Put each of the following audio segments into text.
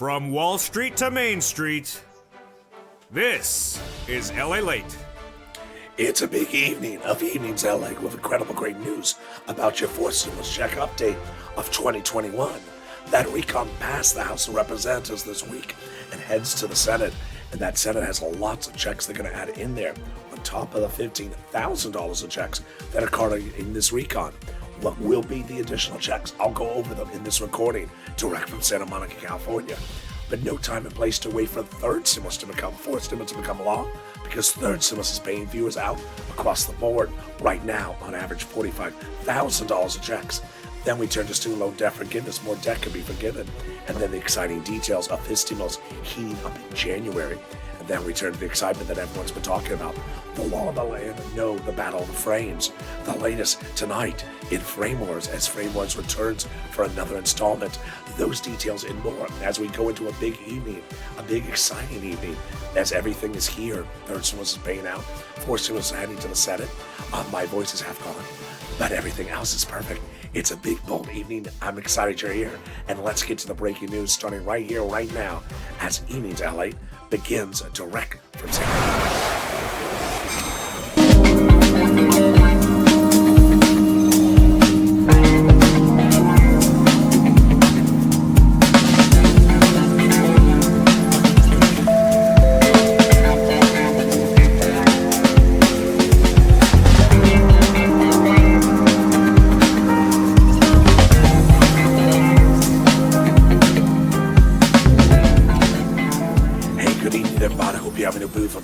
From Wall Street to Main Street, this is LALATE. It's a big evening of Evenings LA with incredible great news about your fourth stimulus check update of 2021. That recon passed the House of Representatives this week and heads to the Senate. And that Senate has lots of checks they're going to add in there on top of the $15,000 of checks that are caught in this recon. What will be the additional checks? I'll go over them in this recording direct from Santa Monica, California. But no time and place to wait for the fourth stimulus to become law, because third stimulus is paying viewers out across the board right now on average $45,000 of checks. Then we turn to student loan debt forgiveness. More debt can be forgiven. And then the exciting details of his stimulus heating up in January. And then we turn to the excitement that everyone's been talking about. The law of the land, no, the battle of the frames. The latest tonight in Frame Wars as Frame Wars returns for another installment. Those details and more as we go into a big evening, a big exciting evening as everything is here. Third stimulus is paying out. Fourth stimulus is heading to the Senate. My voice is half gone, but everything else is perfect. It's a big, bold evening. I'm excited you're here. And let's get to the breaking news starting right here, right now, as Evenings LA begins direct from Santa Monica.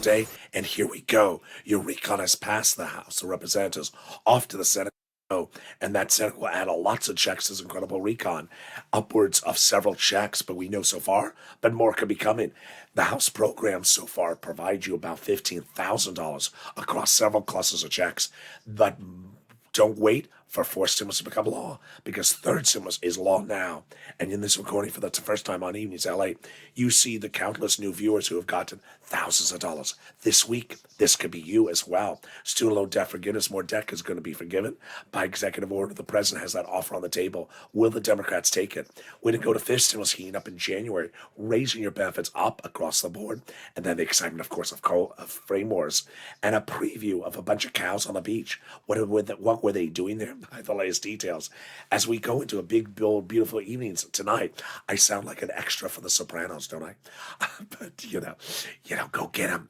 Day, and here we go. Your recon has passed the House of Representatives off to the Senate, and that Senate will add lots of checks to this incredible recon, upwards of several checks, but we know so far, but more could be coming. The House programs so far provide you about $15,000 across several clusters of checks, but don't wait for fourth stimulus to become law, because third stimulus is law now. And in this recording, for the first time on Evenings LA, you see the countless new viewers who have gotten thousands of dollars. This week, this could be you as well. Student loan debt forgiveness, more debt is going to be forgiven by executive order. The president has that offer on the table. Will the Democrats take it? We're going to go to fifth stimulus heating up in January, raising your benefits up across the board. And then the excitement, of course, of Frame Wars and a preview of a bunch of cows on the beach. What were they doing there? The latest details. As we go into a big, bold, beautiful evenings tonight, I sound like an extra for The Sopranos, don't I? But you know, go get him.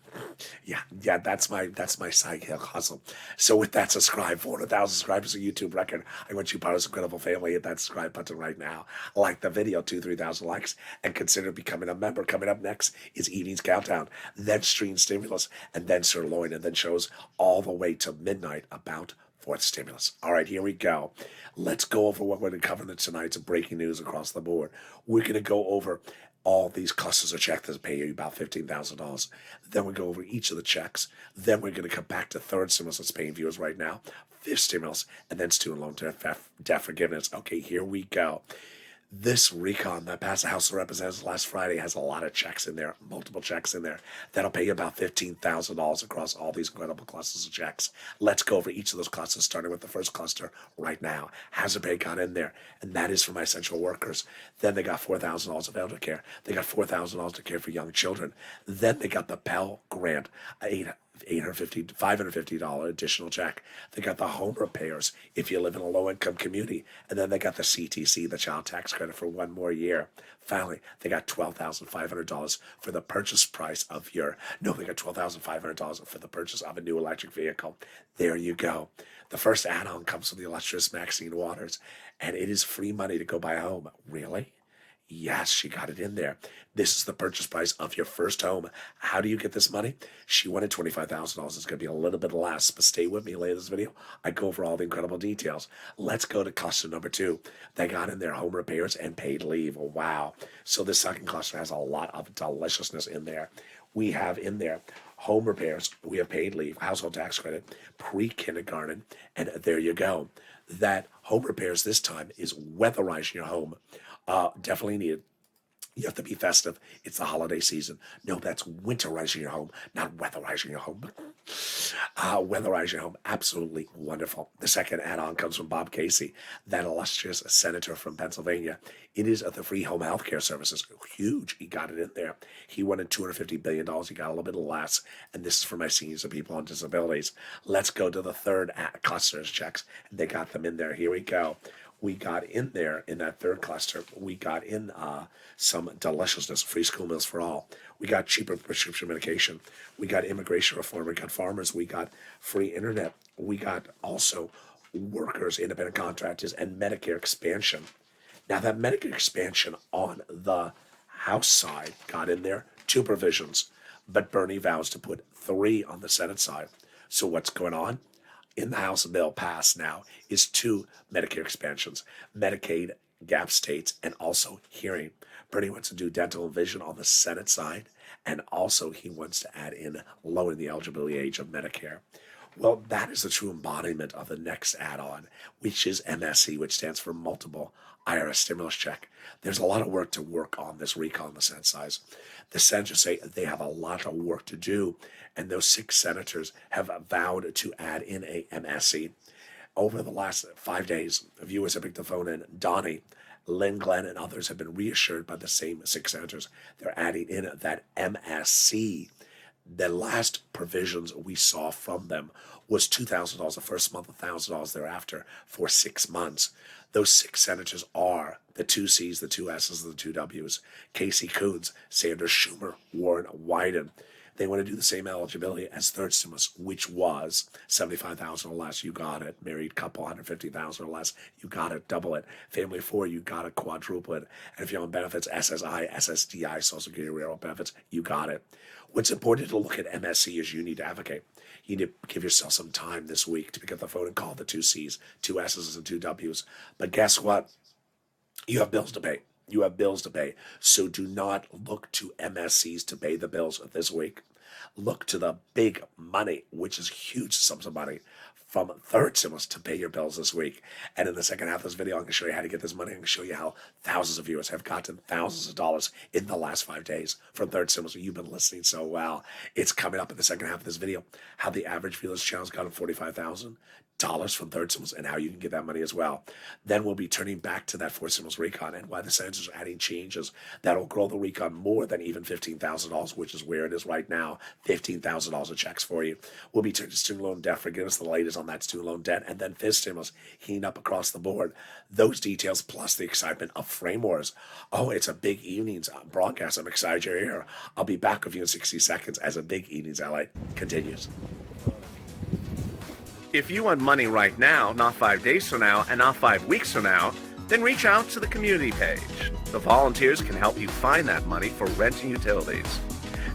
Yeah, that's my side hustle. So with that, subscribe. 400,000 subscribers, a YouTube record. I want you part of this incredible family. Hit that subscribe button right now. Like the video, 2,000-3,000 likes, and consider becoming a member. Coming up next is Evenings Countdown, then Stream Stimulus, and then Sirloin, and then shows all the way to midnight about fourth stimulus. All right, here we go. Let's go over what we're going to cover tonight's breaking news across the board. We're going to go over all these clusters of checks that pay you about $15,000. Then we go over each of the checks. Then we're going to come back to third stimulus that's paying viewers right now, fifth stimulus, and then student loan debt forgiveness. Okay, here we go. This recon that passed the House of Representatives last Friday has a lot of checks in there, multiple checks in there. That'll pay you about $15,000 across all these incredible clusters of checks. Let's go over each of those clusters, starting with the first cluster right now. Hazard pay got in there, and that is for my essential workers. Then they got $4,000 of elder care. They got $4,000 to care for young children. Then they got the Pell Grant, $550 additional check. They got the home repairs if you live in a low-income community. And then they got the CTC, the child tax credit, for one more year. Finally, they got $12,500 for the purchase price of they got $12,500 for the purchase of a new electric vehicle. There you go. The first add-on comes from the illustrious Maxine Waters, and it is free money to go buy a home. Really? Yes, she got it in there. This is the purchase price of your first home. How do you get this money? She wanted $25,000. It's going to be a little bit less, but stay with me later in this video. I go over all the incredible details. Let's go to cluster number 2. They got in there home repairs and paid leave. Wow. So this second cluster has a lot of deliciousness in there. We have in there home repairs. We have paid leave, household tax credit, pre-kindergarten, and there you go. That home repairs this time is weatherizing your home. Definitely needed. You have to be festive. It's the holiday season. No, that's winterizing your home, not weatherizing your home. Weatherize your home. Absolutely wonderful. The second add-on comes from Bob Casey, that illustrious senator from Pennsylvania. It is the free home health care services. Huge. He got it in there. He wanted $250 billion. He got a little bit less. And this is for my seniors and people on disabilities. Let's go to the third cluster's checks. They got them in there. Here we go. We got in there, in that third cluster, we got in some deliciousness, free school meals for all. We got cheaper prescription medication. We got immigration reform. We got farmers. We got free internet. We got also workers, independent contractors, and Medicare expansion. Now, that Medicare expansion on the House side got in there, 2 provisions, but Bernie vows to put 3 on the Senate side. So what's going on? In the House bill passed now is 2 Medicare expansions, Medicaid, gap states, and also hearing. Bernie wants to do dental and vision on the Senate side, and also he wants to add in lowering the eligibility age of Medicare. Well, that is the true embodiment of the next add-on, which is MSE, which stands for Multiple IRS Stimulus Check. There's a lot of work to work on this recall in the Senate size. The senators say they have a lot of work to do, and those 6 senators have vowed to add in a MSE. Over the last 5 days, viewers have picked the phone in. Donnie, Lynn, Glenn, and others have been reassured by the same 6 senators. They're adding in that MSC. The last provisions we saw from them was $2,000 the first month, $1,000 thereafter for 6 months. Those 6 senators are the 2 C's, the 2 S's, and the 2 W's. Casey Coons, Sanders, Schumer, Warren, Wyden. They want to do the same eligibility as third stimulus, which was $75,000 or less. You got it. Married couple, $150,000 or less. You got it. Double it. Family of 4, you got it. Quadruple it. And if you're on benefits, SSI, SSDI, Social Security, Railroad benefits, you got it. What's important to look at MSC is you need to advocate. You need to give yourself some time this week to pick up the phone and call the 2 C's, 2 S's, and 2 W's. But guess what? You have bills to pay. You have bills to pay. So do not look to MSCs to pay the bills this week. Look to the big money, which is huge sums of money, from third stimulus to pay your bills this week. And in the second half of this video, I'm going to show you how to get this money. I'm going to show you how thousands of viewers have gotten thousands of dollars in the last 5 days from third stimulus. You've been listening so well. It's coming up in the second half of this video, how the average viewer's channel's gotten $45,000 from third stimulus and how you can get that money as well. Then we'll be turning back to that fourth stimulus recon and why the senators are adding changes that'll grow the recon more than even $15,000, which is where it is right now. $15,000 of checks for you. We'll be turning to student loan debt forgiveness, the latest on that student loan debt, and then fifth stimulus heating up across the board. Those details plus the excitement of frame wars. Oh, it's a big evenings broadcast. I'm excited you're here. I'll be back with you in 60 seconds as a big evenings LA continues. If you want money right now, not 5 days from now, and not 5 weeks from now, then reach out to the community page. The volunteers can help you find that money for rent and utilities.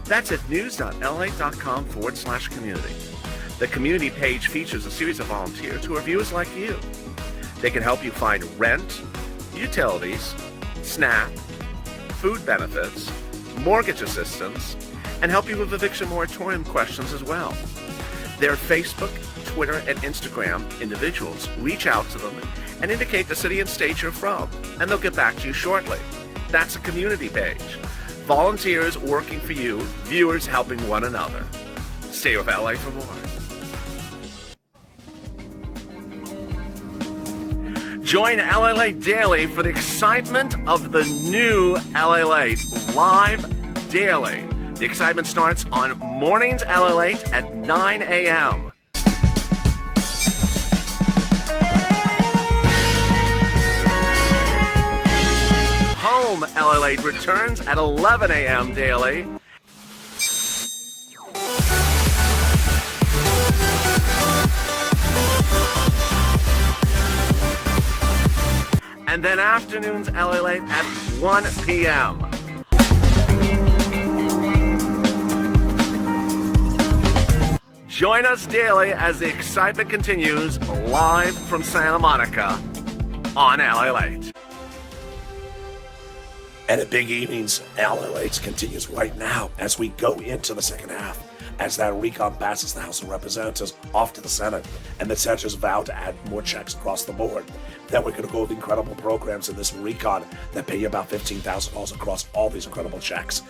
That's at news.la.com/community. The community page features a series of volunteers who are viewers like you. They can help you find rent, utilities, SNAP, food benefits, mortgage assistance, and help you with eviction moratorium questions as well. Their Facebook, Twitter, and Instagram individuals reach out to them and indicate the city and state you're from, and they'll get back to you shortly. That's a community page. Volunteers working for you, viewers helping one another. Stay with LA for more. Join LALATE daily for the excitement of the new LALATE live daily. The excitement starts on mornings LALATE at 9 a.m. Home LALATE returns at 11 a.m. daily. And then afternoons LALATE at 1 p.m. Join us daily as the excitement continues live from Santa Monica on LALATE. And at Big Evenings, LALATE continues right now as we go into the second half, as that recon passes the House of Representatives off to the Senate, and the senators vow to add more checks across the board. Then we're going to go with incredible programs in this recon that pay you about $15,000 across all these incredible checks.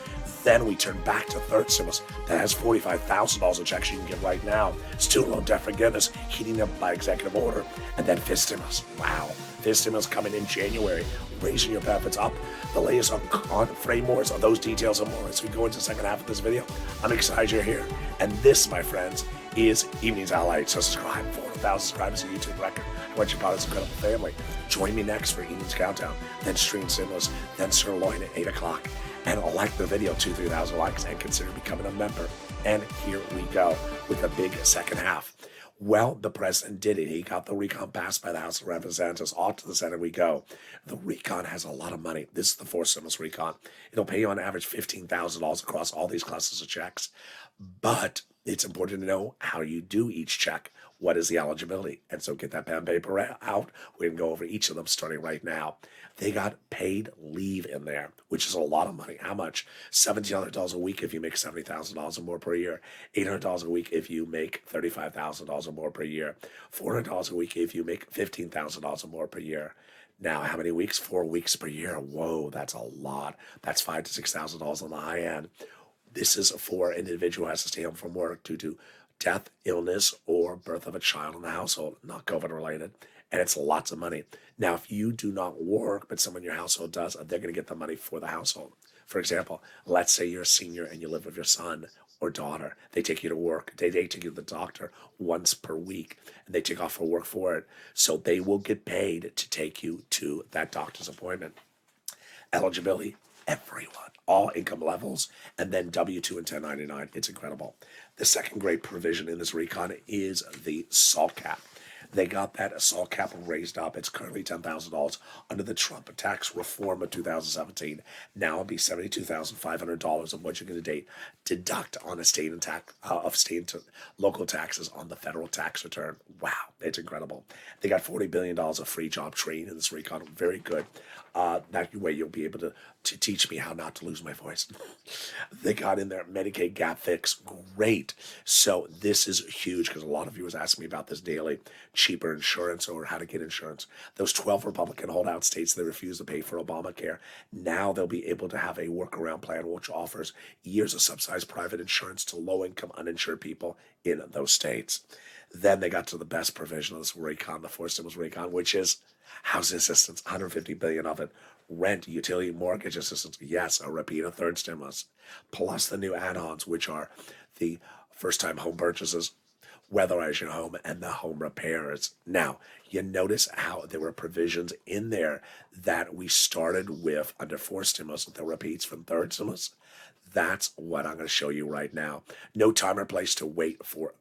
Then we turn back to third stimulus that has $45,000 of checks you can get right now. Student loan debt forgiveness heating up by executive order. And then fifth stimulus. Wow. Fifth stimulus coming in January, raising your benefits up. The latest on frameworks on those details and more as we go into the second half of this video. I'm excited you're here. And this, my friends, is Evenings LALATE. So subscribe. 400,000 subscribers, a YouTube record. I want you part of this incredible family. Join me next for Evenings Countdown, then Stream Stimulus, then Sirloin at 8 o'clock. And like the video, 2,000-3,000 likes, and consider becoming a member. And here we go with the big second half. Well, the president did it. He got the recon passed by the House of Representatives. Off to the Senate we go. The recon has a lot of money. This is the fourth stimulus recon. It'll pay you on average $15,000 across all these classes of checks. But it's important to know how you do each check. What is the eligibility? And so get that pen and paper out. We're going to go over each of them starting right now. They got paid leave in there, which is a lot of money. How much? $1,700 a week if you make $70,000 or more per year. $800 a week if you make $35,000 or more per year. $400 a week if you make $15,000 or more per year. Now, how many weeks? 4 weeks per year. Whoa, that's a lot. That's $5,000 to $6,000 on the high end. This is for an individual who has to stay home from work due to death, illness, or birth of a child in the household, not COVID related. And it's lots of money. Now, if you do not work, but someone in your household does, they're going to get the money for the household. For example, let's say you're a senior and you live with your son or daughter. They take you to work. They take you to the doctor once per week, and they take off for work for it. So they will get paid to take you to that doctor's appointment. Eligibility, everyone, all income levels, and then W-2 and 1099. It's incredible. The second great provision in this recon is the SALT cap. They got that SALT cap raised up. It's currently $10,000 under the Trump tax reform of 2017. Now it'll be $72,500 of what you're going to deduct on a state and local taxes on the federal tax return. Wow, it's incredible. They got $40 billion of free job training in this recon. Very good. That way you'll be able to teach me how not to lose my voice. They got in there Medicaid gap fix. Great. So this is huge because a lot of viewers ask me about this daily. Cheaper insurance or how to get insurance. Those 12 Republican holdout states that refuse to pay for Obamacare, now they'll be able to have a workaround plan which offers years of subsidized private insurance to low-income uninsured people in those states. Then they got to the best provision of this recon, the fourth stimulus recon, which is housing assistance, $150 billion of it. Rent, utility, mortgage assistance, yes, a repeat of third stimulus. Plus the new add-ons, which are the first-time home purchases, weatherize your home, and the home repairs. Now, you notice how there were provisions in there that we started with under fourth stimulus, the repeats from third stimulus. That's what I'm going to show you right now. No time or place to wait for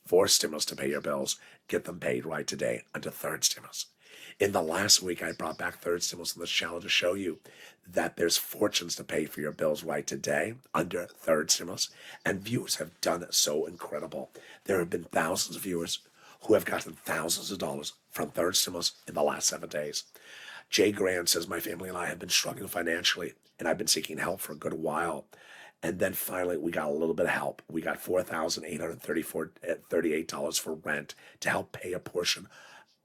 fourth stimulus to pay your bills. Get them paid right today under third stimulus. In the last week, I brought back third stimulus on this channel to show you that there's fortunes to pay for your bills right today under third stimulus. And viewers have done it so incredible. There have been thousands of viewers who have gotten thousands of dollars from third stimulus in the last 7 days. Jay Grant says, my family and I have been struggling financially, and I've been seeking help for a good while. And then finally, we got a little bit of help. We got $4,838 for rent to help pay a portion,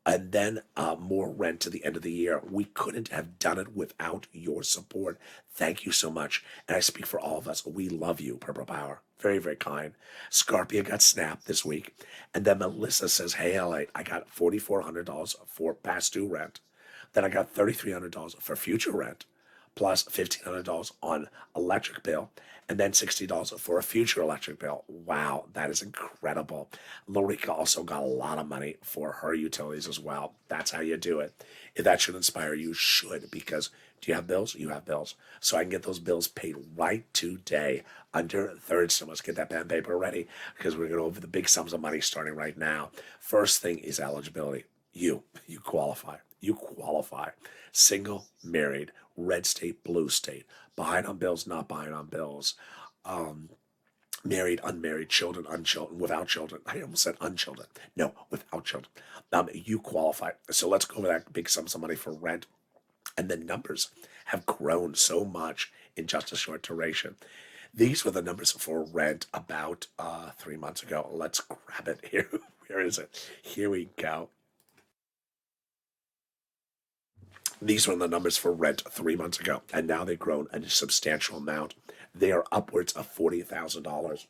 and then more rent to the end of the year. We couldn't have done it without your support. Thank you so much. And I speak for all of us. We love you, Purple Power. Very, very kind. Scarpia got snapped this week. And then Melissa says, hey, LA, I got $4,400 for past due rent. Then I got $3,300 for future rent, plus $1,500 on electric bill, and then $60 for a future electric bill. Wow, that is incredible. Lorica also got a lot of money for her utilities as well. That's how you do it. If that should inspire you, should, because do you have bills? You have bills. So I can get those bills paid right today under third stimulus. Get that pen and paper ready because we're going to go over the big sums of money starting right now. First thing is eligibility. You qualify. You qualify. Single, married, red state, blue state, behind on bills, not behind on bills, married, unmarried, children, unchildren, without children. I almost said unchildren. No, without children. You qualify. So let's go over that big sums of money for rent. And the numbers have grown so much in just a short duration. These were the numbers for rent about 3 months ago. Let's grab it here. Where is it? Here we go. These were the numbers for rent 3 months ago, and now they've grown a substantial amount. They are upwards of $40,000.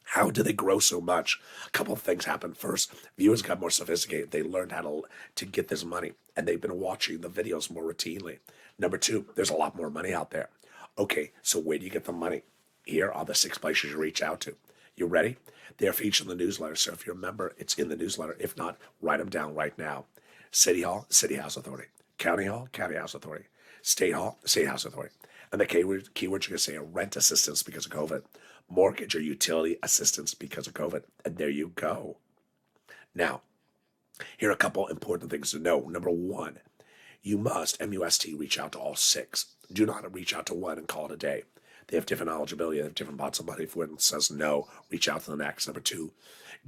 How did they grow so much? A couple of things happened. First, viewers got more sophisticated. They learned how to get this money, and they've been watching the videos more routinely. Number two, there's a lot more money out there. Okay, so where do you get the money? Here are the 6 places you reach out to. You ready? They're featured in the newsletter, so if you're a member, it's in the newsletter. If not, write them down right now. City Hall, City House Authority. County Hall, County House Authority. State Hall, State House Authority. And the keywords you're going to say are rent assistance because of COVID, mortgage or utility assistance because of COVID. And there you go. Now, here are a couple important things to know. Number one, you must, MUST, reach out to all 6. Do not reach out to one and call it a day. They have different eligibility. They have different pots of money. If one says no, reach out to the next. Number two,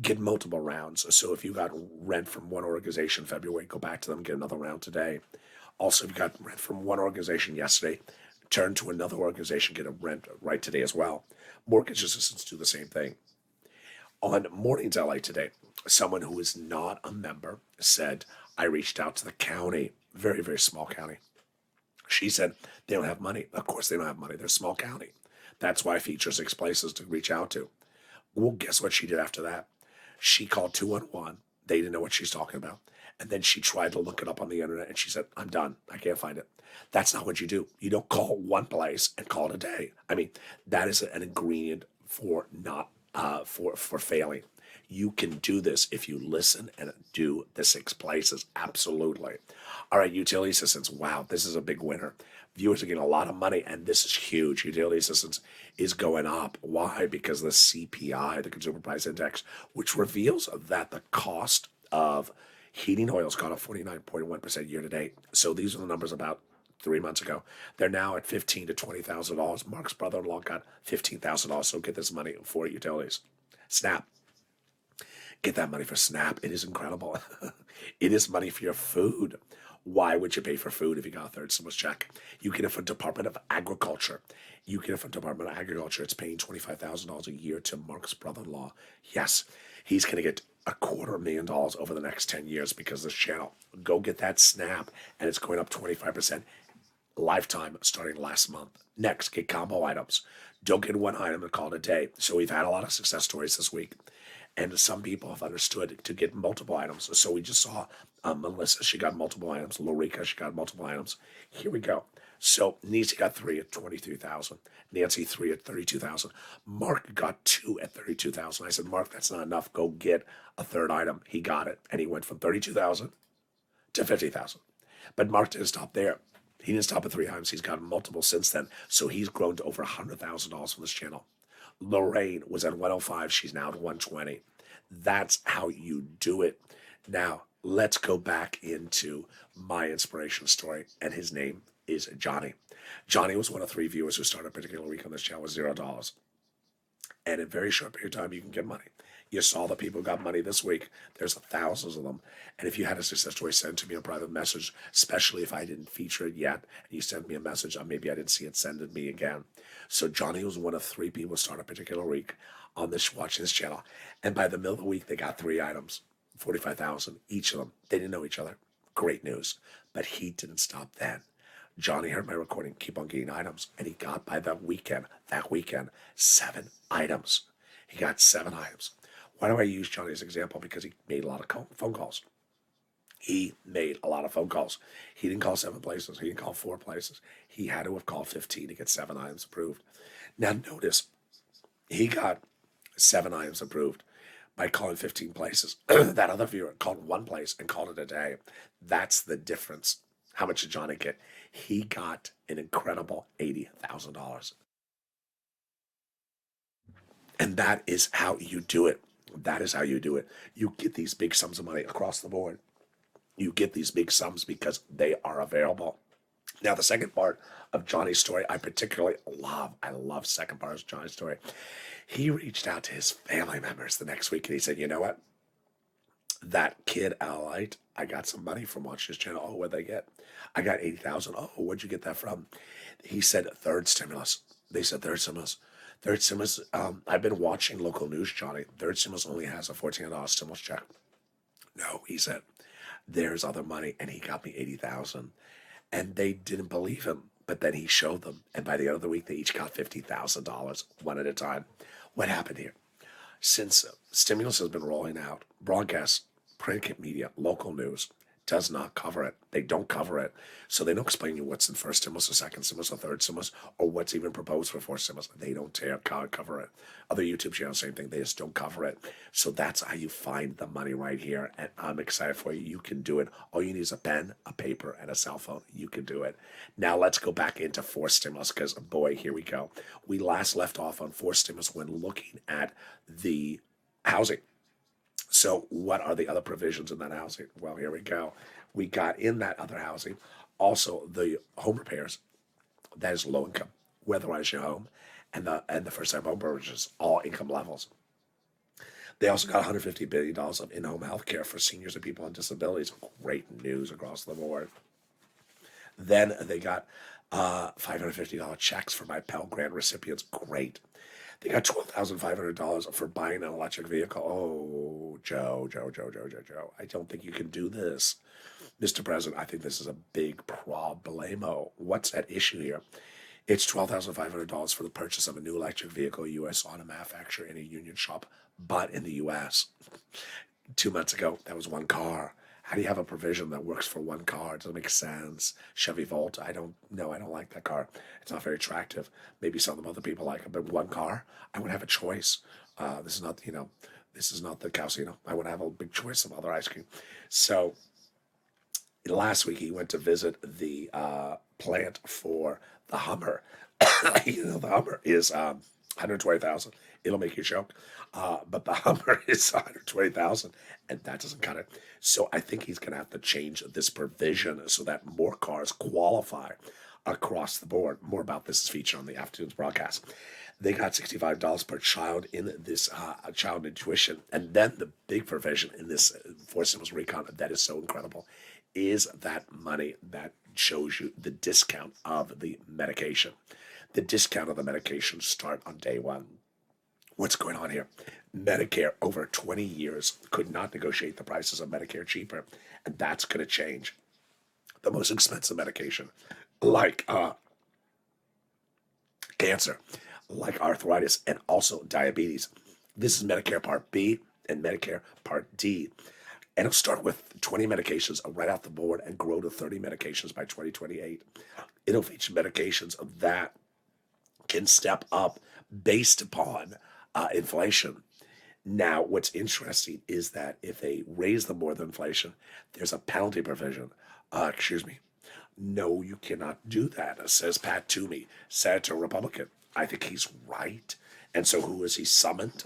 get multiple rounds. So if you got rent from one organization in February, go back to them, get another round today. Also, if you got rent from one organization yesterday, turn to another organization, get a rent right today as well. Mortgage assistants do the same thing. On Mornings LA today, someone who is not a member said, I reached out to the county, very, very small county. She said they don't have money. Of course they don't have money. They're a small county. That's why I feature 6 places to reach out to. Well, guess what she did after that? She called 211. They didn't know what she's talking about. And then she tried to look it up on the internet, and she said, I'm done. I can't find it. That's not what you do. You don't call one place and call it a day. I mean, that is an ingredient for not for failing. You can do this if you listen and do the 6 places. Absolutely. All right, utility assistance. Wow, this is a big winner. Viewers are getting a lot of money, and this is huge. Utility assistance is going up. Why? Because the CPI, the Consumer Price Index, which reveals that the cost of heating oil has gone up 49.1% year to date. So these are the numbers about 3 months ago. They're now at $15,000 to $20,000. Mark's brother-in-law got $15,000. So get this money for utilities. SNAP. Get that money for SNAP. It is incredible. It is money for your food. Why would you pay for food if you got a third stimulus check? You get it from Department of Agriculture. You get it from Department of Agriculture. It's paying $25,000 a year to Mark's brother-in-law. Yes, he's going to get $250,000 over the next 10 years because of this channel. Go get that SNAP, and it's going up 25% lifetime starting last month. Next, get combo items. Don't get one item and call it a day. So we've had a lot of success stories this week. And some people have understood to get multiple items. So we just saw Melissa, she got multiple items. Lorica, she got multiple items. Here we go. So Nisi got 3 at $23,000. Nancy 3 at $32,000. Mark got 2 at $32,000. I said, Mark, that's not enough. Go get a third item. He got it, and he went from $32,000 to $50,000. But Mark didn't stop there. He didn't stop at 3 items. He's gotten multiple since then. So he's grown to over $100,000 from this channel. Lorraine was at 105. She's now at 120. That's how you do it. Now, let's go back into my inspiration story, and his name is Johnny. Johnny was one of 3 viewers who started a particular week on this channel with $0. And in a very short period of time, you can get money. You saw the people who got money this week. There's thousands of them. And if you had a success story, send to me a private message, especially if I didn't feature it yet, and you send me a message, or maybe I didn't see it, send it me again. So Johnny was one of 3 people who started a particular week on this, watching this channel. And by the middle of the week, they got 3 items, $45,000, each of them. They didn't know each other. Great news. But he didn't stop then. Johnny heard my recording, keep on getting items, and he got by that weekend, 7 items. He got 7 items. Why do I use Johnny as an example? Because he made a lot of phone calls. He made a lot of phone calls. He didn't call 7 places. He didn't call 4 places. He had to have called 15 to get 7 items approved. Now notice, he got 7 items approved by calling 15 places. That other viewer called 1 place and called it a day. That's the difference. How much did Johnny get? He got an incredible $80,000. And that is how you do it. That is how you do it. You get these big sums of money across the board. You get these big sums because they are available. Now, the second part of Johnny's story, I particularly love. I love second part of Johnny's story. He reached out to his family members the next week, and he said, you know what? That kid, LALATE, I got some money from watching his channel. Oh, what'd they get? I got $80,000. Oh, where'd you get that from? He said, third stimulus. They said, third stimulus. Third stimulus, I've been watching local news, Johnny. Third stimulus only has a $1,400 stimulus check. No, he said. there's other money, and he got me 80,000, and they didn't believe him. But then he showed them, and by the end of the week, they each got $50,000, one at a time. What happened here? Since stimulus has been rolling out, broadcast, print media, local news does not cover it. They don't cover it. So they don't explain you what's in first stimulus, or second stimulus, or third stimulus, or what's even proposed for fourth stimulus. They don't cover it. Other YouTube channels, same thing. They just don't cover it. So that's how you find the money right here. And I'm excited for you. You can do it. All you need is a pen, a paper, and a cell phone. You can do it. Now let's go back into fourth stimulus, because boy, here we go. We last left off on fourth stimulus when looking at the housing. So what are the other provisions in that housing? Well, here we go. We got in that other housing also the home repairs. That is low income, weatherize your home, and the first time home purchases, all income levels. They also got $150 billion of in-home health care for seniors and people on disabilities. Great news across the board. Then they got $550 checks for my Pell Grant recipients. Great. They got $12,500 for buying an electric vehicle. Oh, Joe. I don't think you can do this. Mr. President, I think this is a big problemo. What's at issue here? It's $12,500 for the purchase of a new electric vehicle, U.S. auto manufacturer in a union shop, but in the U.S. 2 months ago, that was one car. How do you have a provision that works for one car? It doesn't make sense. Chevy Volt, I don't like that car. It's not very attractive. Maybe some of other people like it, but one car, I would have a choice. This is not the Calcino. I would have a big choice of other ice cream. So last week he went to visit the plant for the Hummer. The Hummer is $120,000. It'll make you choke. But the Hummer is $120,000, and that doesn't cut it. So I think he's going to have to change this provision so that more cars qualify across the board. More about this is featured on the afternoon's broadcast. They got $65 per child in this child nutrition. And then the big provision in this fourth stimulus recon that is so incredible is that money that shows you the discount of the medication. The discount of the medication start on day one. What's going on here? Medicare over 20 years could not negotiate the prices of Medicare cheaper, and that's going to change. The most expensive medication, like cancer, like arthritis, and also diabetes. This is Medicare Part B and Medicare Part D. And it'll start with 20 medications right off the board and grow to 30 medications by 2028. It'll feature medications that can step up based upon inflation. Now, what's interesting is that if they raise them more than inflation, there's a penalty provision. No, you cannot do that, says Pat Toomey, Senator Republican. I think he's right. And so who is he summoned?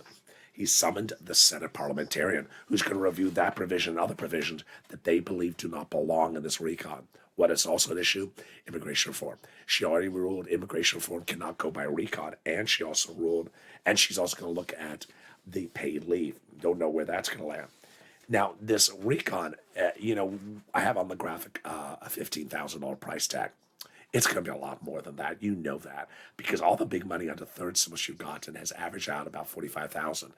He summoned the Senate parliamentarian who's going to review that provision and other provisions that they believe do not belong in this recon. What is also an issue? Immigration reform. She already ruled immigration reform cannot go by recon, and she also ruled, and she's also going to look at the paid leave. Don't know where that's going to land. Now, this recon, I have on the graphic a $15,000 price tag. It's going to be a lot more than that. You know that, because all the big money under third stimulus you've gotten has averaged out about $45,000.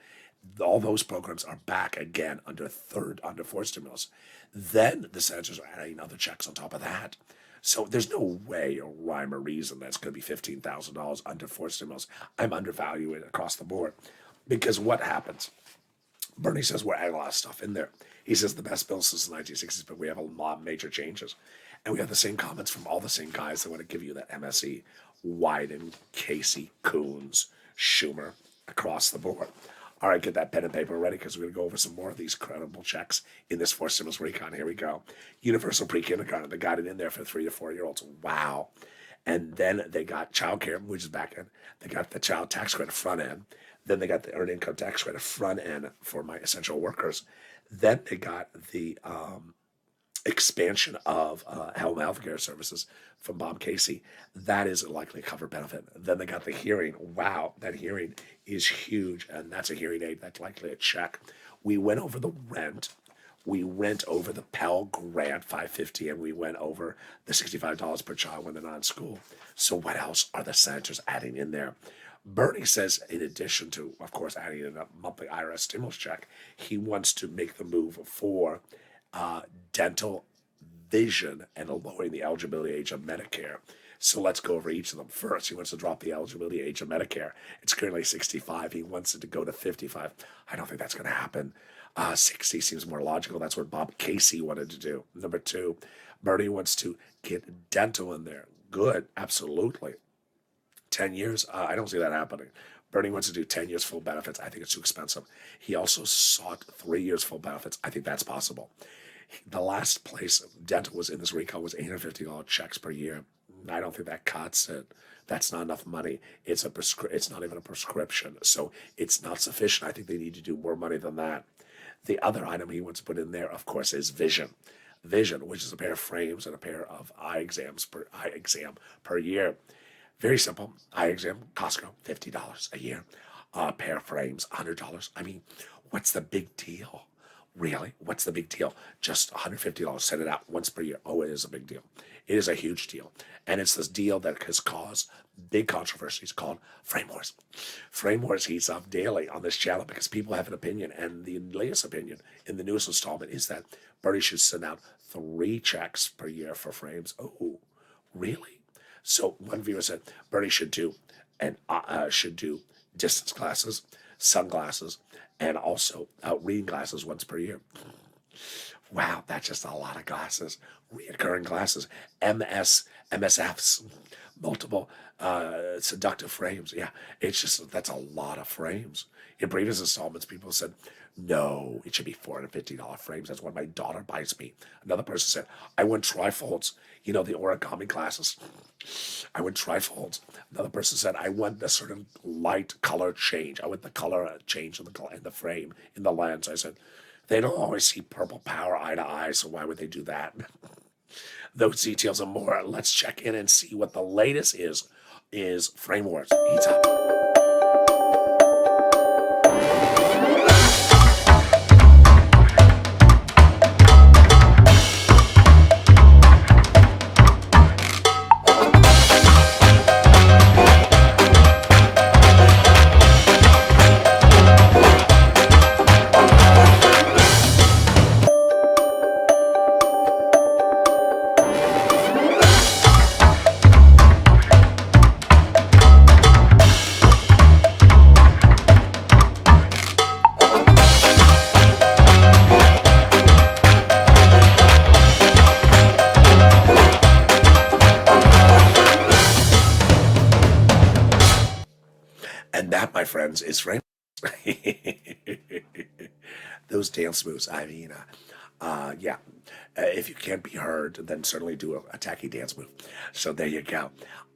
All those programs are back again under fourth stimulus. Then the senators are adding other checks on top of that. So there's no way or rhyme or reason that's going to be $15,000 under fourth stimulus. I'm undervaluing it across the board, because what happens? Bernie says we're adding a lot of stuff in there. He says the best bill since the 1960s, but we have a lot of major changes. And we have the same comments from all the same guys that want to give you that MSE, Wyden, Casey, Coons, Schumer, across the board. All right, get that pen and paper ready, because we're going to go over some more of these credible checks in this fourth stimulus recon. Here we go. Universal pre-kindergarten. They got it in there for 3 to 4 year olds. Wow. And then they got child care, which is back end. They got the child tax credit front end. Then they got the earned income tax credit front end for my essential workers. Then they got the expansion of health care services from Bob Casey. That is likely a covered benefit. Then they got the hearing. Wow, that hearing is huge, and that's a hearing aid. That's likely a check. We went over the rent. We went over the Pell Grant, $550, and we went over the $65 per child when they're not in school. So what else are the senators adding in there? Bernie says, in addition to, of course, adding in a monthly IRS stimulus check, he wants to make the move for dental, vision, and lowering the eligibility age of Medicare. So let's go over each of them. First, he wants to drop the eligibility age of Medicare. It's currently 65. He wants it to go to 55. I don't think that's going to happen. 60 seems more logical. That's what Bob Casey wanted to do. Number two, Bernie wants to get dental in there. Good, absolutely. 10 years, I don't see that happening. Bernie wants to do 10 years full benefits. I think it's too expensive. He also sought 3 years full benefits. I think that's possible. The last place dental was in this recall was $850 checks per year. I don't think that cuts it. That's not enough money. It's not even a prescription, so it's not sufficient. I think they need to do more money than that. The other item he wants to put in there, of course, is vision. Vision, which is a pair of frames and a pair of eye exam per year. Very simple. Eye exam, Costco, $50 a year. A pair of frames, $100. I mean, what's the big deal? Really? What's the big deal? Just $150, send it out once per year. Oh, it is a big deal. It is a huge deal. And it's this deal that has caused big controversies called frame wars. Frame wars heats up daily on this channel because people have an opinion. And the latest opinion in the newest installment is that Bernie should send out 3 checks per year for frames. Oh, really? So one viewer said Bernie should do distance glasses, sunglasses, and also reading glasses once per year. Wow, that's just a lot of glasses. Reoccurring glasses, MSFs, multiple seductive frames. Yeah, that's a lot of frames. In previous installments, people said, no, it should be $450 frames. That's what my daughter buys me. Another person said, I want trifolds, the origami glasses. I want trifolds. Another person said, I want a certain light color change. I want the color change in the frame, in the lens. I said, they don't always see purple power eye to eye, so why would they do that? Those details and more. Let's check in and see what the latest is frame wars. Heats up. And that, my friends, is frame. Those dance moves. I mean, yeah. If you can't be heard, then certainly do a tacky dance move. So there you go.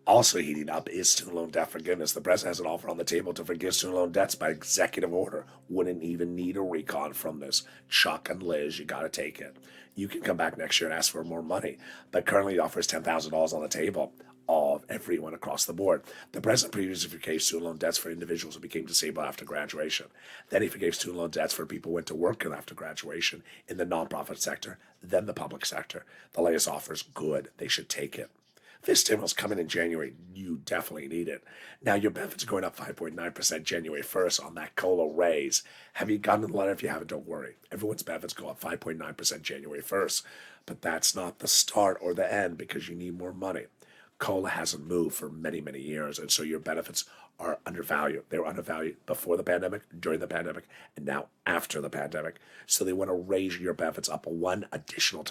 Also heating up is student loan debt forgiveness. The president has an offer on the table to forgive student loan debts by executive order. Wouldn't even need a recon from this. Chuck and Liz, you got to take it. You can come back next year and ask for more money, but currently offers $10,000 on the table of everyone across the board. The president previously forgave student loan debts for individuals who became disabled after graduation. Then he forgave student loan debts for people who went to work after graduation in the nonprofit sector, then the public sector. The latest offer is good. They should take it. This stimulus coming in January, you definitely need it. Now, your benefits are going up 5.9% January 1st on that COLA raise. Have you gotten the letter? If you haven't, don't worry. Everyone's benefits go up 5.9% January 1st. But that's not the start or the end because you need more money. COLA hasn't moved for many, many years, and so your benefits are undervalued. They were undervalued before the pandemic, during the pandemic, and now after the pandemic. So they want to raise your benefits up one additional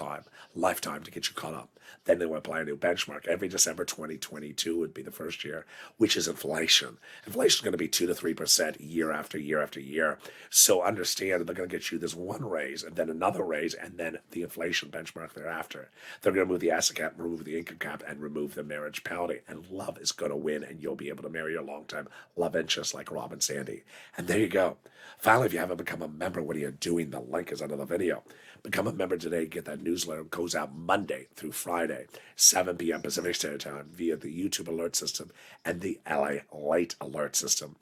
lifetime to get you caught up. Then they want to apply a new benchmark. Every December 2022 would be the first year, which is inflation. Inflation is going to be 2 to 3% year after year after year. So understand they're going to get you this one raise, and then another raise, and then the inflation benchmark thereafter. They're going to remove the asset cap, remove the income cap, and remove the marriage penalty. And love is going to win, and you'll be able to marry your long-time love interest like Rob and Sandy. And there you go. Finally, if you haven't become a member, what are you doing? The link is under the video. Become a member today. Get that newsletter. It goes out Monday through Friday, 7 p.m. Pacific Standard Time via the YouTube alert system and the LALATE alert system.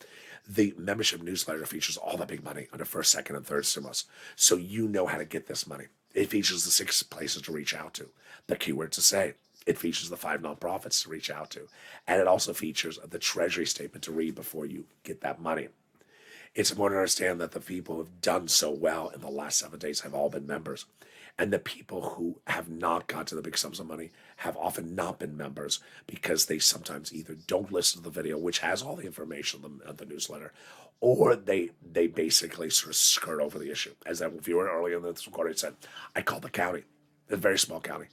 The membership newsletter features all the big money under first, second, and third stimulus, so you know how to get this money. It features the 6 places to reach out to, the keyword to say. It features the 5 nonprofits to reach out to, and it also features the Treasury statement to read before you get that money. It's important to understand that the people who have done so well in the last 7 days have all been members. And the people who have not got to the big sums of money have often not been members because they sometimes either don't listen to the video, which has all the information of the newsletter, or they basically sort of skirt over the issue. As that viewer earlier in this recording said, I called the county, a very small county.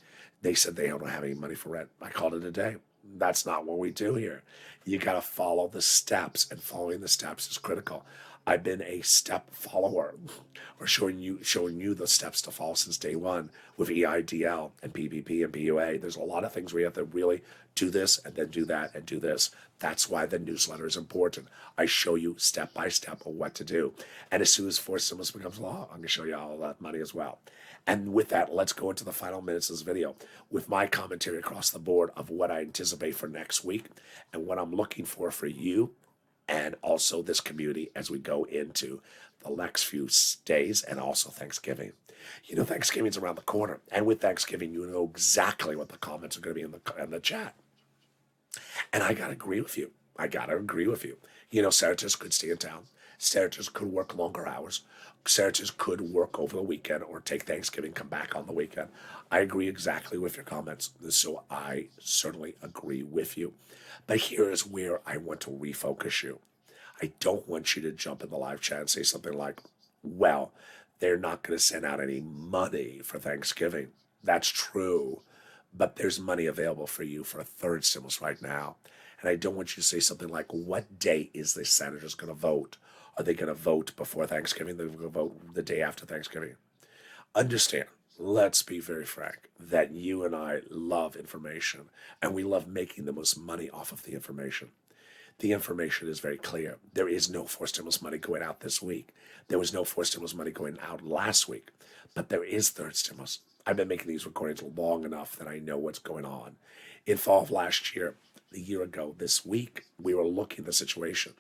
They said they don't have any money for rent. I called it a day. That's not what we do here. You got to follow the steps, and following the steps is critical. I've been a step follower, or showing you the steps to follow since day one with EIDL and PPP and PUA. There's a lot of things we have to really do this and then do that and do this. That's why the newsletter is important. I show you step by step of what to do. And as soon as forced stimulus becomes law, I'm going to show you all that money as well. And with that, let's go into the final minutes of this video with my commentary across the board of what I anticipate for next week and what I'm looking for you and also this community as we go into the next few days and also Thanksgiving. You know, Thanksgiving's around the corner. And with Thanksgiving, you know exactly what the comments are going to be in the chat. And I got to agree with you. You know, senators could stay in town. Senators could work longer hours. Senators could work over the weekend or take Thanksgiving, come back on the weekend. I agree exactly with your comments. So I certainly agree with you. But here is where I want to refocus you. I don't want you to jump in the live chat and say something like, well, they're not going to send out any money for Thanksgiving. That's true. But there's money available for you for a third stimulus right now. And I don't want you to say something like, what day is the senators going to vote? Are they going to vote before Thanksgiving? They're going to vote the day after Thanksgiving. Understand, let's be very frank, that you and I love information, and we love making the most money off of the information. The information is very clear. There is no forced stimulus money going out this week. There was no forced stimulus money going out last week, but there is third stimulus. I've been making these recordings long enough that I know what's going on. In fall of last year, a year ago this week, we were looking at the situation.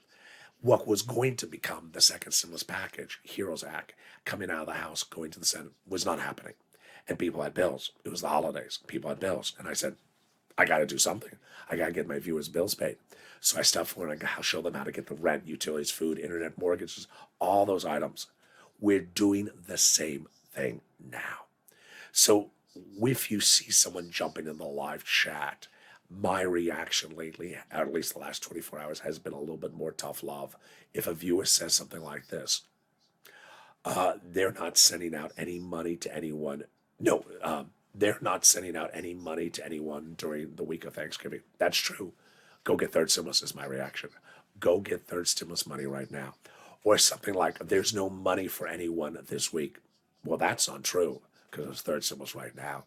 What was going to become the second stimulus package, HEROES Act, coming out of the House, going to the Senate, was not happening. And people had bills. It was the holidays. People had bills. And I said, I got to do something. I got to get my viewers' bills paid. So I stepped forward and I show them how to get the rent, utilities, food, internet, mortgages, all those items. We're doing the same thing now. So if you see someone jumping in the live chat, my reaction lately, at least the last 24 hours, has been a little bit more tough love. If a viewer says something like this, they're not sending out any money to anyone. No, they're not sending out any money to anyone during the week of Thanksgiving. That's true. Go get third stimulus is my reaction. Go get third stimulus money right now. Or something like, there's no money for anyone this week. Well, that's untrue because there's third stimulus right now.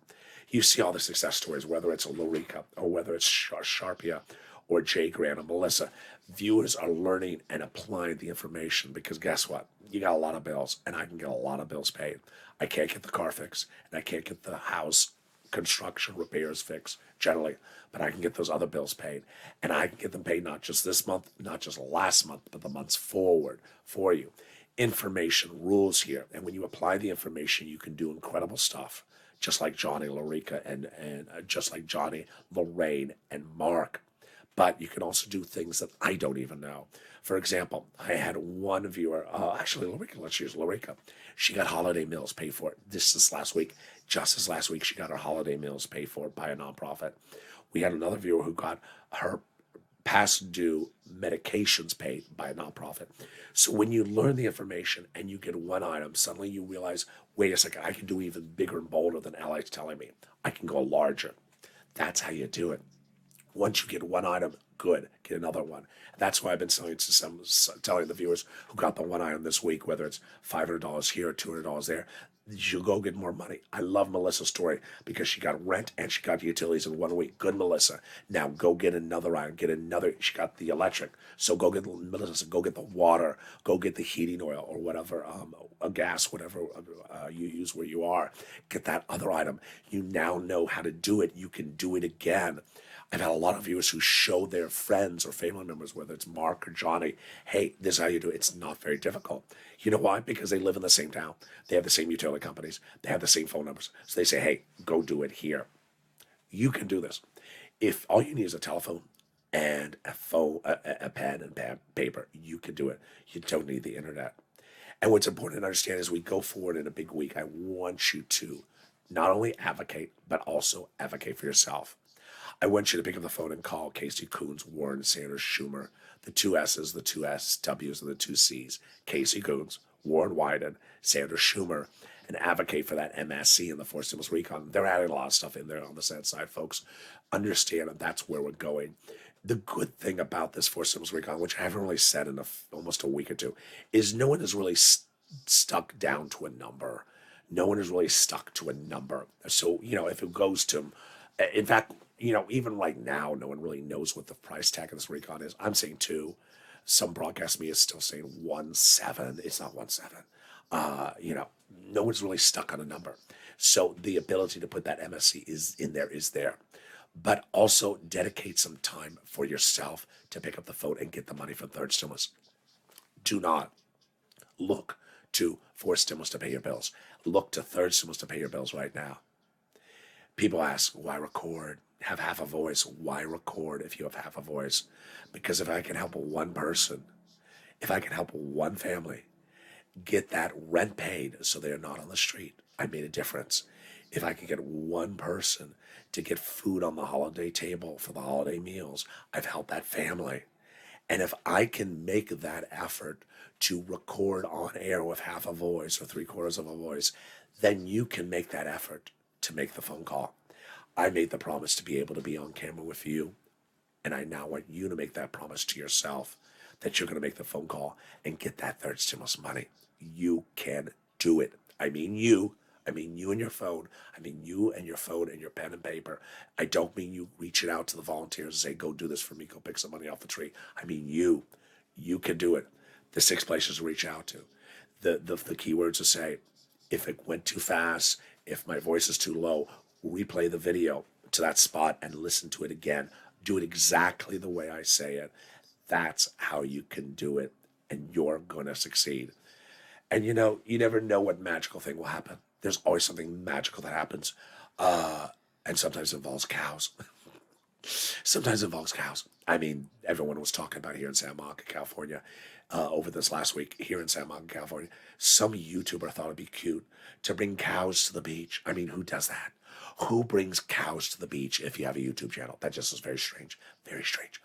You see all the success stories, whether it's a Lorica or whether it's Sharpia or Jay Grant or Melissa. Viewers are learning and applying the information because guess what? You got a lot of bills, and I can get a lot of bills paid. I can't get the car fixed, and I can't get the house construction repairs fixed generally, but I can get those other bills paid. And I can get them paid not just this month, not just last month, but the months forward for you. Information rules here, and when you apply the information, you can do incredible stuff. Just like Johnny, Lorica, and just like Johnny, Lorraine, and Mark. But you can also do things that I don't even know. For example, I had one viewer, actually, Lorica, let's use Lorica. She got holiday meals paid for. This is last week. Just as last week, she got her holiday meals paid for by a nonprofit. We had another viewer who got her past due medications paid by a nonprofit. So when you learn the information and you get one item, suddenly you realize, wait a second, I can do even bigger and bolder than LA's telling me. I can go larger. That's how you do it. Once you get one item, good, get another one. That's why I've been telling the viewers who got the one item this week, whether it's $500 here or $200 there, you go get more money. I love Melissa's story because she got rent and she got utilities in 1 week. Good, Melissa. Now go get another item. She got the electric. So go get, Melissa, go get the water. Go get the heating oil or whatever, a gas, whatever you use where you are. Get that other item. You now know how to do it. You can do it again. I've had a lot of viewers who show their friends or family members, whether it's Mark or Johnny, hey, this is how you do it. It's not very difficult. You know why? Because they live in the same town. They have the same utility companies. They have the same phone numbers. So they say, hey, go do it here. You can do this. If all you need is a telephone and a pen and paper, you can do it. You don't need the internet. And what's important to understand as we go forward in a big week, I want you to Not only advocate, but also advocate for yourself. I want you to pick up the phone and call Casey Coons, Warren, Sanders, Schumer, the two S's, the two SW's, and the two C's. Casey Coons, Warren Wyden, Sanders, Schumer, and advocate for that MSC and the forced stimulus recon. They're adding a lot of stuff in there on the Senate side, folks. Understand that that's where we're going. The good thing about this forced stimulus recon, which I haven't really said in almost a week or two, is no one is really stuck down to a number. No one is really stuck to a number. So, if it goes to, in fact, even right now, no one really knows what the price tag of this recon is. I'm saying 2. Some broadcast media is still saying 1.7. It's not 1.7. No one's really stuck on a number. So the ability to put that MSC is there. But also dedicate some time for yourself to pick up the phone and get the money from third stimulus. Do not look to fourth stimulus to pay your bills. Look to third stimulus to pay your bills right now. People ask, why record? Have half a voice. Why record if you have half a voice? Because if I can help one person, if I can help one family get that rent paid so they're not on the street, I made a difference. If I can get one person to get food on the holiday table for the holiday meals, I've helped that family. And if I can make that effort to record on air with half a voice or 3/4 of a voice, then you can make that effort to make the phone call. I made the promise to be able to be on camera with you, and I now want you to make that promise to yourself that you're going to make the phone call and get that third stimulus money. You can do it. I mean you and your phone. I mean you and your phone and your pen and paper. I don't mean you reaching out to the volunteers and say, go do this for me, go pick some money off the tree. I mean you. You can do it. The 6 places to reach out to. The keywords to say, if it went too fast, if my voice is too low, replay the video to that spot and listen to it again. Do it exactly the way I say it. That's how you can do it, and you're going to succeed. And you never know what magical thing will happen. There's always something magical that happens, and sometimes it involves cows. Sometimes it involves cows. I mean, everyone was talking about here in Santa Monica, California, over this last week here in Santa Monica, California. Some YouTuber thought it'd be cute to bring cows to the beach. I mean, who does that? Who brings cows to the beach if you have a YouTube channel? That just is very strange. Very strange.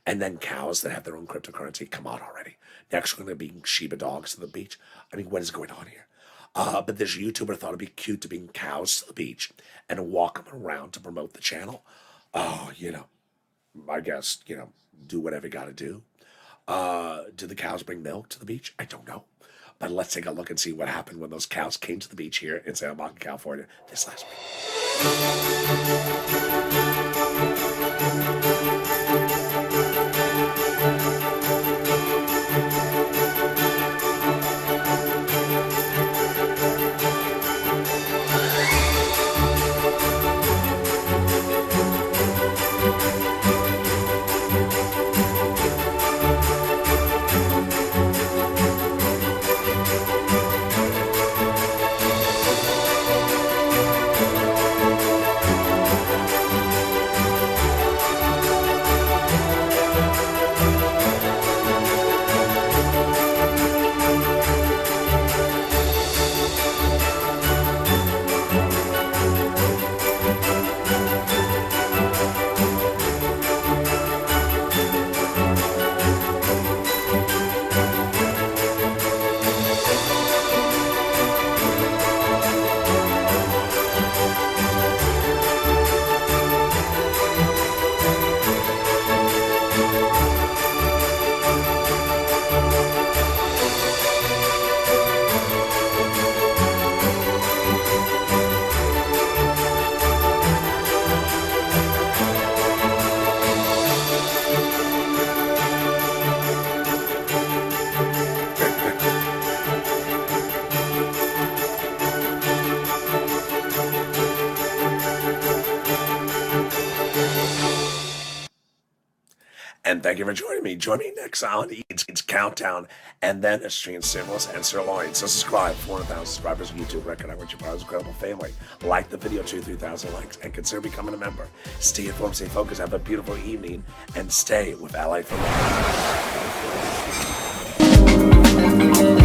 And then cows that have their own cryptocurrency. Come on already. Next, we're going to be Shiba dogs to the beach. I mean, what is going on here? But this YouTuber thought it'd be cute to bring cows to the beach and walk them around to promote the channel. Oh, I guess, do whatever you got to do. Do the cows bring milk to the beach? I don't know. But let's take a look and see what happened when those cows came to the beach here in Santa Monica, California this last week. And thank you for joining me. Join me next on Eats Countdown, and then Extreme Stimulus and Sirloin. So subscribe, 400,000 subscribers on YouTube. Recognize what your part of this incredible family. Like the video, 3,000 likes, and consider becoming a member. Stay informed, stay focused, have a beautiful evening, and stay with Ally for Life.